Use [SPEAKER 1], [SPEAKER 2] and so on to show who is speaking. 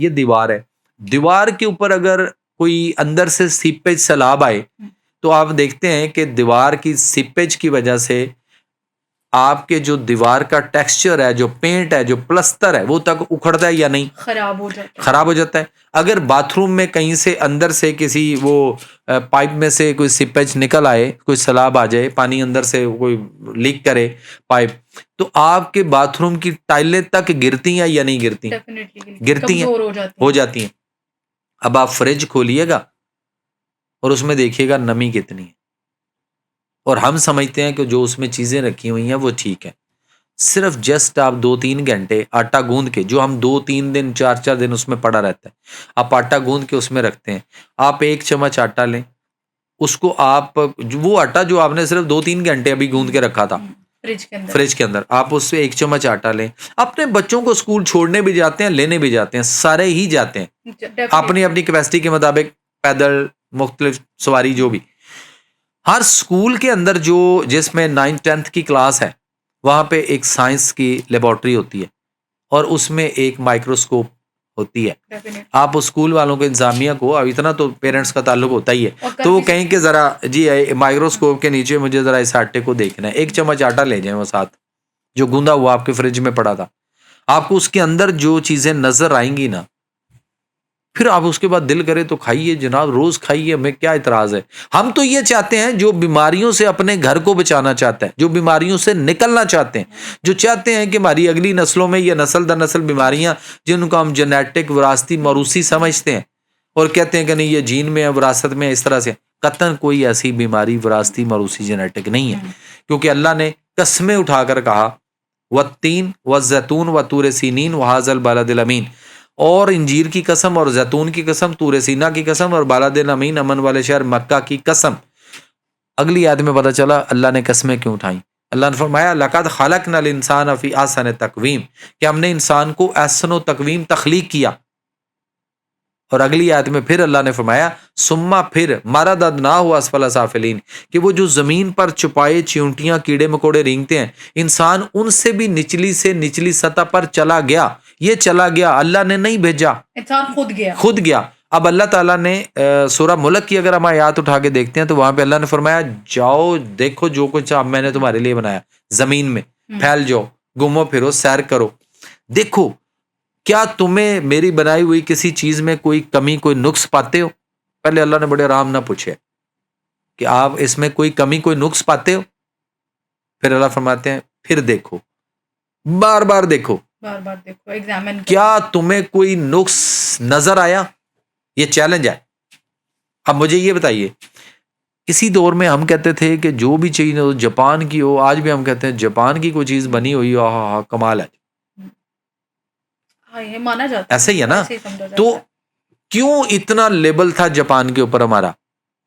[SPEAKER 1] یہ دیوار ہے, دیوار کے اوپر اگر کوئی اندر سے سیپیج سیلاب آئے تو آپ دیکھتے ہیں کہ دیوار کی سیپیج کی وجہ سے آپ کے جو دیوار کا ٹیکسچر ہے, جو پینٹ ہے, جو پلستر ہے, وہ تک اکھڑتا ہے یا نہیں, خراب ہو جاتا ہے. اگر باتھ روم میں کہیں سے اندر سے کسی وہ پائپ میں سے کوئی سیپیج نکل آئے, کوئی سیلاب آ جائے, پانی اندر سے کوئی لیک کرے پائپ, تو آپ کے باتھ روم کی ٹائلیں تک گرتی ہیں یا نہیں گرتی؟ گرتی ہیں, ہو جاتی ہیں. اب آپ فریج کھولیے گا اور اس میں دیکھیے گا نمی کتنی ہے, اور ہم سمجھتے ہیں کہ جو اس میں چیزیں رکھی ہوئی ہیں وہ ٹھیک ہے. صرف جسٹ آپ 2-3 گھنٹے آٹا گوندھ کے, جو ہم 2-3 دن 4 دن اس میں پڑا رہتا ہے, آپ آٹا گوندھ کے اس میں رکھتے ہیں. آپ 1 چمچ آٹا لیں, اس کو آپ وہ آٹا جو آپ نے صرف 2-3 گھنٹے ابھی گوندھ کے رکھا تھا فریج کے اندر, آپ اس سے 1 چمچ آٹا لیں. اپنے بچوں کو اسکول چھوڑنے بھی جاتے ہیں, لینے بھی جاتے ہیں, سارے ہی جاتے ہیں اپنی اپنی کیپیسٹی کے مطابق, پیدل, مختلف سواری, جو بھی. ہر اسکول کے اندر جس میں 9th-10th کی کلاس ہے, وہاں پہ ایک سائنس کی لیبارٹری ہوتی ہے اور اس میں ایک مائکروسکوپ ہوتی ہے. آپ اسکول والوں کو, انتظامیہ کو, اب اتنا تو پیرنٹس کا تعلق ہوتا ہی ہے, تو وہ کہیں کہ ذرا جی مائکروسکوپ کے نیچے مجھے ذرا اس آٹے کو دیکھنا ہے. 1 چمچ آٹا لے جائیں وہ ساتھ, جو گوندا ہوا آپ کے فریج میں پڑا تھا. آپ کو اس کے اندر جو چیزیں نظر آئیں گی نا, پھر آپ اس کے بعد دل کرے تو کھائیے جناب, روز کھائیے, ہمیں کیا اعتراض ہے. ہم تو یہ چاہتے ہیں جو بیماریوں سے اپنے گھر کو بچانا چاہتا ہے, جو بیماریوں سے نکلنا چاہتے ہیں, جو چاہتے ہیں کہ ہماری اگلی نسلوں میں یہ نسل در نسل بیماریاں جن کو ہم جینیٹک, وراثتی, موروثی سمجھتے ہیں اور کہتے ہیں کہ نہیں یہ جین میں ہے, وراثت میں, اس طرح سے, قطعاً کوئی ایسی بیماری وراثتی, موروثی, جینیٹک نہیں ہے. کیونکہ اللہ نے قسمیں اٹھا کر کہا والتین والزیتون وطور سینین وہذا البلد الامین, اور انجیر کی قسم, اور زیتون کی قسم, طور سینا کی قسم, اور بلد الامین, امن والے شہر مکہ کی قسم. اگلی آیت میں پتہ چلا اللہ نے قسمیں کیوں اٹھائیں. اللہ نے فرمایا لقد خلقنا الانسان فی احسن تقویم, کہ ہم نے انسان کو احسن و تقویم تخلیق کیا. اور اگلی آیت میں پھر اللہ نے فرمایا ثم پھر مرددناہ اسفل سافلین, کہ وہ جو زمین پر چھپائے چیونٹیاں, کیڑے مکوڑے رینگتے ہیں, انسان ان سے بھی نچلی سے نچلی سطح پر چلا گیا. یہ چلا گیا, اللہ نے نہیں بھیجا,
[SPEAKER 2] انسان خود
[SPEAKER 1] گیا. اب اللہ تعالیٰ نے سورہ ملک کی اگر ہم آیات اٹھا کے دیکھتے ہیں تو وہاں پہ اللہ نے فرمایا جاؤ دیکھو جو کچھ اب میں نے تمہارے لیے بنایا, زمین میں پھیل جاؤ, گھومو پھرو, سیر کرو, دیکھو کیا تمہیں میری بنائی ہوئی کسی چیز میں کوئی کمی, کوئی نقص پاتے ہو. پہلے اللہ نے بڑے آرام نہ پوچھے کہ آپ اس میں کوئی کمی, کوئی نقص پاتے ہو. پھر اللہ فرماتے ہیں پھر دیکھو, بار بار دیکھو,
[SPEAKER 2] ایگزامن,
[SPEAKER 1] کیا تمہیں کوئی نقص نظر آیا. یہ چیلنج ہے. اب مجھے یہ بتائیے, کسی دور میں ہم کہتے تھے کہ جو بھی چیز ہو جاپان کی ہو, آج بھی ہم کہتے ہیں جاپان کی کوئی چیز بنی ہوئی ہو, ہاں کمال ہے,
[SPEAKER 2] مانا جاتا ہے,
[SPEAKER 1] ایسے ہی ہے نا. تو کیوں اتنا لیبل تھا جاپان کے اوپر ہمارا,